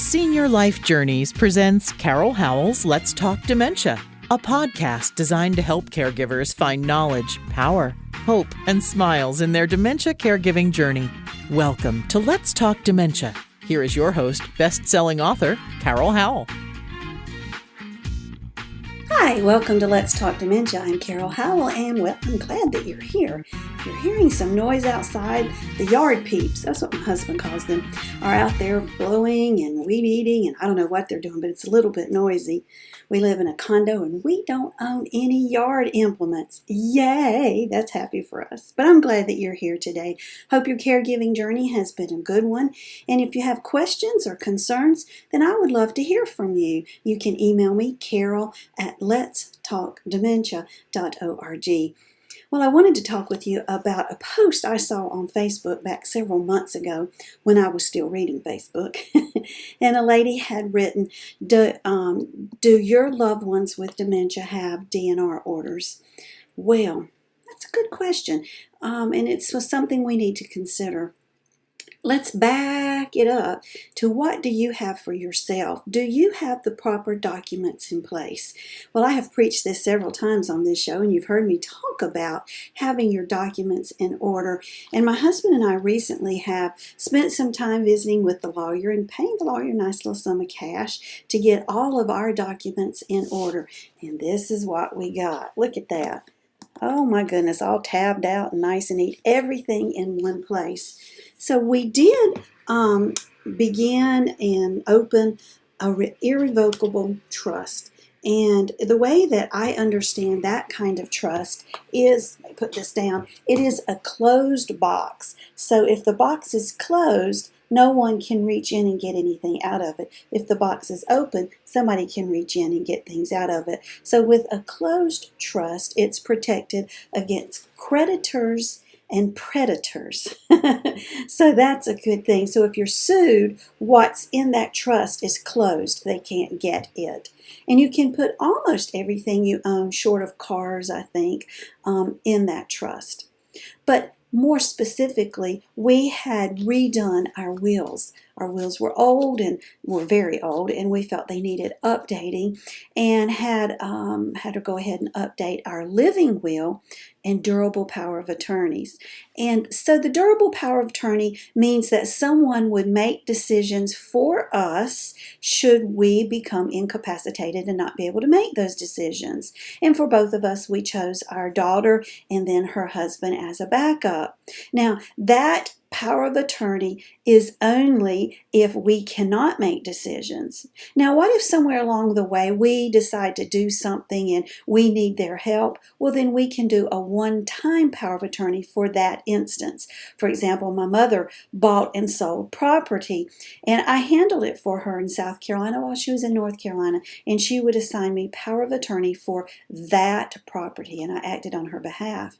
Senior Life Journeys presents Carol Howell's Let's Talk Dementia, a podcast designed to help caregivers find knowledge, power, hope, and smiles in their dementia caregiving journey. Welcome to Let's Talk Dementia. Here is your host, best-selling author, Carol Howell. Hi, welcome to Let's Talk Dementia. I'm Carol Howell, and I'm glad that you're here. If you're hearing some noise outside, the yard peeps, that's what my husband calls them, are out there blowing and weed eating, and I don't know what they're doing, but it's a little bit noisy. We live in a condo, and we don't own any yard implements. Yay! That's happy for us. But I'm glad that you're here today. Hope your caregiving journey has been a good one, and if you have questions or concerns, then I would love to hear from you. You can email me, carol@letstalkdementia.org. Well, I wanted to talk with you about a post I saw on Facebook back several months ago when I was still reading Facebook. And a lady had written, do your loved ones with dementia have DNR orders? Well, that's a good question. And it's something we need to consider. Let's back it up to what do you have for yourself? Do you have the proper documents in place? Well, I have preached this several times on this show, and you've heard me talk about having your documents in order. And my husband and I recently have spent some time visiting with the lawyer and paying the lawyer a nice little sum of cash to get all of our documents in order. And this is what we got. Look at that. Oh my goodness, all tabbed out and nice and neat, everything in one place. So we did begin and open a irrevocable trust. And the way that I understand that kind of trust is, let me put this down, it is a closed box. So if the box is closed, no one can reach in and get anything out of it. If the box is open, somebody can reach in and get things out of it. So with a closed trust, it's protected against creditors and predators. So that's a good thing. So if you're sued, what's in that trust is closed. They can't get it. And you can put almost everything you own, short of cars, I think, in that trust. But more specifically, we had redone our wills. Our wills were old and were very old, and we felt they needed updating, and had to go ahead and update our living will and durable power of attorneys. And so the durable power of attorney means that someone would make decisions for us should we become incapacitated and not be able to make those decisions. And for both of us, we chose our daughter and then her husband as a backup. Now, that power of attorney is only if we cannot make decisions. Now, what if somewhere along the way we decide to do something and we need their help? Well, then we can do a one-time power of attorney for that instance. For example, my mother bought and sold property, and I handled it for her in South Carolina while she was in North Carolina, and she would assign me power of attorney for that property, and I acted on her behalf.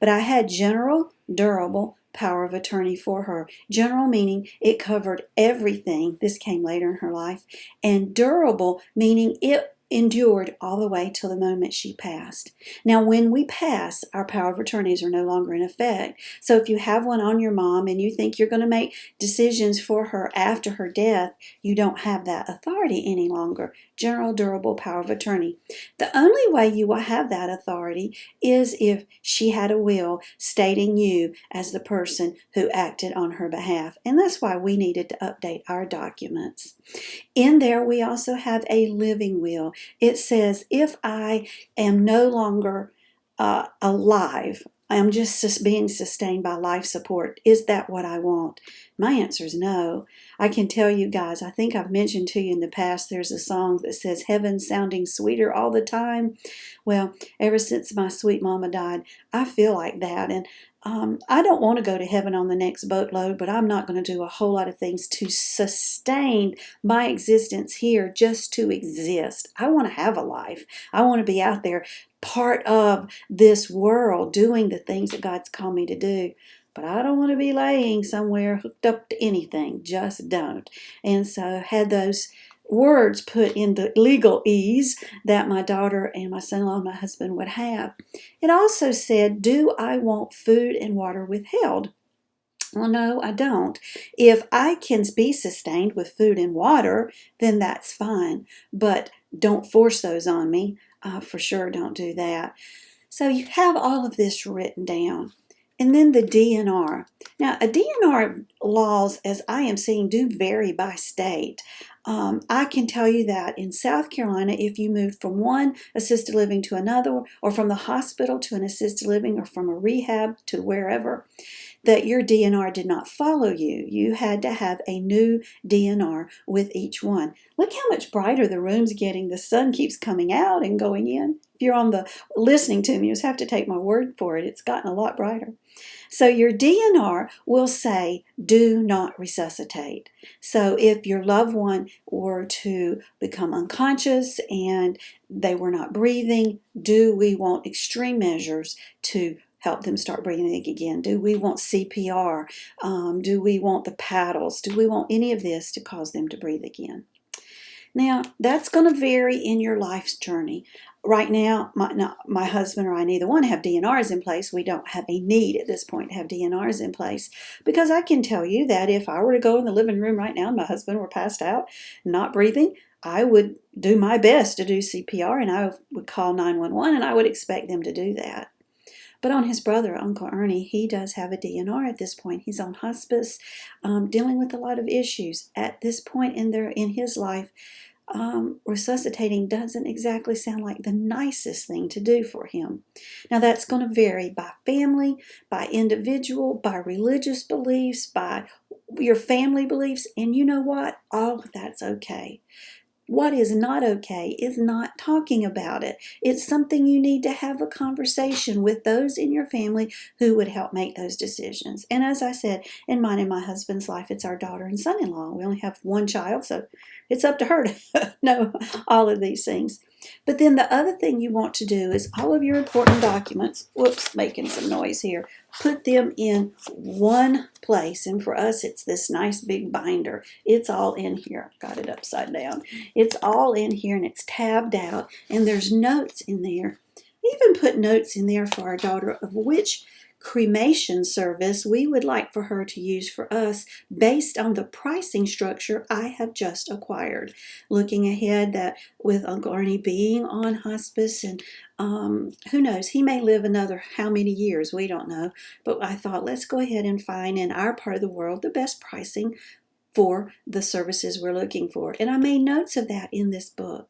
But I had general, durable power of attorney for her. General meaning it covered everything. This came later in her life. And durable meaning it endured all the way till the moment she passed. Now, when we pass, our power of attorneys are no longer in effect. So if you have one on your mom and you think you're going to make decisions for her after her death, you don't have that authority any longer. General durable power of attorney. The only way you will have that authority is if she had a will stating you as the person who acted on her behalf. And that's why we needed to update our documents. In there, we also have a living will. It says, if I am no longer alive, I am just being sustained by life support. Is that what I want? My answer is no. I can tell you guys, I think I've mentioned to you in the past, there's a song that says, heaven sounding sweeter all the time. Well, ever since my sweet mama died, I feel like that. And I don't want to go to heaven on the next boatload, but I'm not going to do a whole lot of things to sustain my existence here just to exist. I want to have a life. I want to be out there, part of this world, doing the things that God's called me to do. But I don't want to be laying somewhere hooked up to anything. Just don't. And so had those words put in the legalese that my daughter and my son-in-law and my husband would have. It also said, do I want food and water withheld? Well, no, I don't. If I can be sustained with food and water, then that's fine. But don't force those on me. For sure, don't do that. So you have all of this written down. And then the DNR. Now, a DNR laws, as I am seeing, do vary by state. I can tell you that in South Carolina, if you moved from one assisted living to another, or from the hospital to an assisted living, or from a rehab to wherever, that your DNR did not follow you. You had to have a new DNR with each one. Look how much brighter the room's getting. The sun keeps coming out and going in. If you're on the listening to me, you just have to take my word for it. It's gotten a lot brighter. So your DNR will say, do not resuscitate. So if your loved one were to become unconscious and they were not breathing, do we want extreme measures to help them start breathing again? Do we want CPR? Do we want the paddles? Do we want any of this to cause them to breathe again? Now, that's going to vary in your life's journey. Right now, my husband or I, neither one, have DNRs in place. We don't have a need at this point to have DNRs in place, because I can tell you that if I were to go in the living room right now and my husband were passed out, not breathing, I would do my best to do CPR, and I would call 911, and I would expect them to do that. But on his brother, Uncle Ernie, he does have a DNR at this point. He's on hospice, dealing with a lot of issues. At this point in his life, resuscitating doesn't exactly sound like the nicest thing to do for him. Now, that's going to vary by family, by individual, by religious beliefs, by your family beliefs, and you know what? All of that's okay. What is not okay is not talking about it. It's something you need to have a conversation with those in your family who would help make those decisions. And as I said, in mine and my husband's life, it's our daughter and son-in-law. We only have one child, so it's up to her to know all of these things. But then the other thing you want to do is all of your important documents, making some noise here, put them in one place. And for us, it's this nice big binder. It's all in here. I've got it upside down. It's all in here, and it's tabbed out, and there's notes in there. We even put notes in there for our daughter of which cremation service we would like for her to use for us based on the pricing structure I have just acquired. Looking ahead, that with Uncle Ernie being on hospice, and who knows, he may live another how many years, we don't know. But I thought, let's go ahead and find in our part of the world the best pricing for the services we're looking for. And I made notes of that in this book.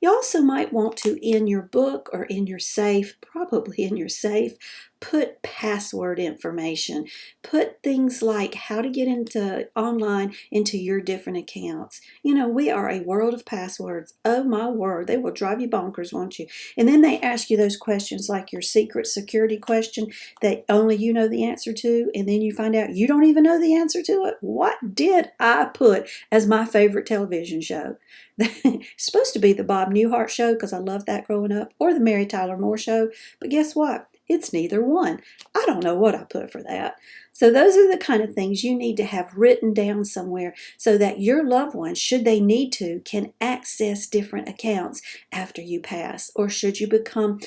You also might want to, in your book or in your safe, probably in your safe, put password information. Put things like how to get into online into your different accounts. You know, we are a world of passwords. Oh my word, they will drive you bonkers, won't you? And then they ask you those questions like your secret security question that only you know the answer to, and then you find out you don't even know the answer to it. What did I put as my favorite television show? It's supposed to be the Bob Newhart show because I loved that growing up, or the Mary Tyler Moore show, but guess what? It's neither one. I don't know what I put for that. So those are the kind of things you need to have written down somewhere so that your loved ones, should they need to, can access different accounts after you pass, or should you become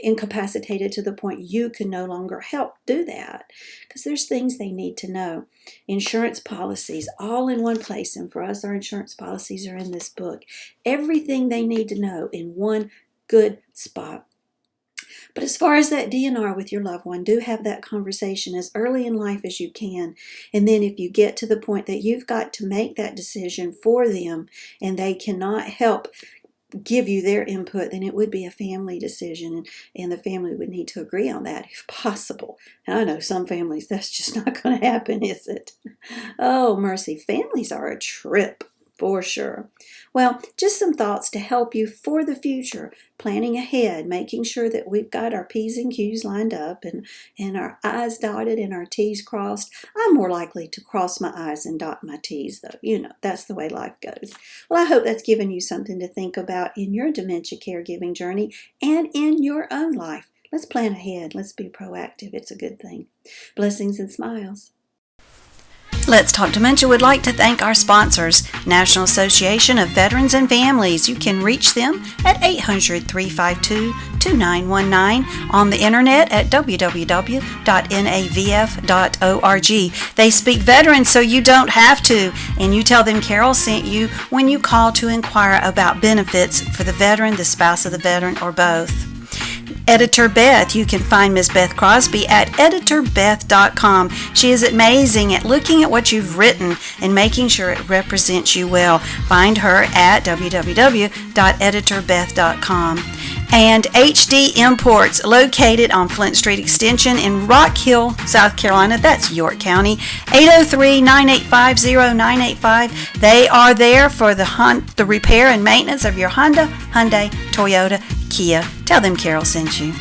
incapacitated to the point you can no longer help do that. Because there's things they need to know. Insurance policies, all in one place, and for us, our insurance policies are in this book. Everything they need to know in one good spot. But as far as that DNR with your loved one, do have that conversation as early in life as you can. And then if you get to the point that you've got to make that decision for them and they cannot help give you their input, then it would be a family decision, and the family would need to agree on that if possible. And I know some families, that's just not going to happen, is it? Oh, mercy. Families are a trip. For sure. Well, just some thoughts to help you for the future, planning ahead, making sure that we've got our P's and Q's lined up and our I's dotted and our T's crossed. I'm more likely to cross my I's and dot my T's, though. You know, that's the way life goes. Well, I hope that's given you something to think about in your dementia caregiving journey and in your own life. Let's plan ahead. Let's be proactive. It's a good thing. Blessings and smiles. Let's Talk Dementia would like to thank our sponsors, National Association of Veterans and Families. You can reach them at 800-352-2919, on the internet at www.navf.org. They speak veterans so you don't have to, and you tell them Carol sent you when you call to inquire about benefits for the veteran, the spouse of the veteran, or both. Editor Beth. You can find Miss Beth Crosby at editorbeth.com. She is amazing at looking at what you've written and making sure it represents you well. Find her at www.editorbeth.com. And HD Imports, located on Flint Street Extension in Rock Hill, South Carolina. That's York County. 803-985-0985. They are there for the repair and maintenance of your Honda, Hyundai, Toyota, Kia. Tell them Carol sent you.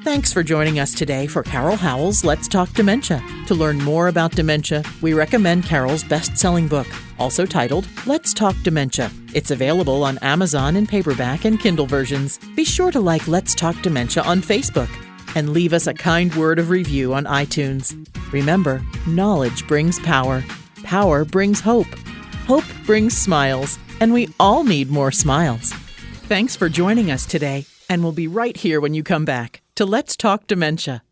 Thanks for joining us today for Carol Howell's Let's Talk Dementia. To learn more about dementia, we recommend Carol's best-selling book, also titled Let's Talk Dementia. It's available on Amazon in paperback and Kindle versions. Be sure to like Let's Talk Dementia on Facebook and leave us a kind word of review on iTunes. Remember, knowledge brings power. Power brings hope. Hope brings smiles. And we all need more smiles. Thanks for joining us today, and we'll be right here when you come back to Let's Talk Dementia.